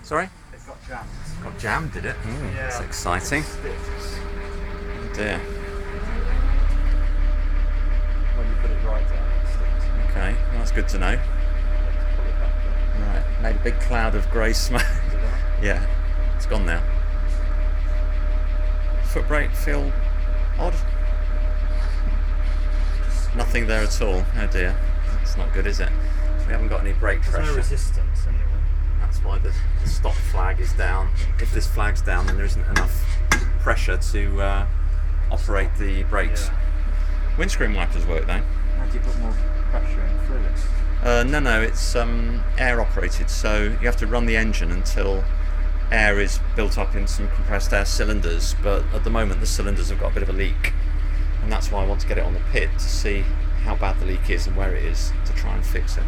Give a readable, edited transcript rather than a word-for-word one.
Sorry? It got jammed. Got jammed, did it? Yeah. That's exciting. Oh dear. When you put it right down, it sticks. Okay, well, that's good to know. You have to pull it back down. Right, made a big cloud of grey smoke. Did that? Yeah, it's gone now. Foot brake feel odd? Nothing there at all. Oh dear. That's not good, is it? We haven't got any brake There's pressure. no resistance anyway. That's why the stop flag is down. If this flag's down, then there isn't enough pressure to operate the brakes. Yeah. Windscreen wipers work though. How do you put more pressure in fluid? No, it's air operated, so you have to run the engine until air is built up in some compressed air cylinders, but at the moment the cylinders have got a bit of a leak, and that's why I want to get it on the pit to see how bad the leak is and where it is to try and fix it.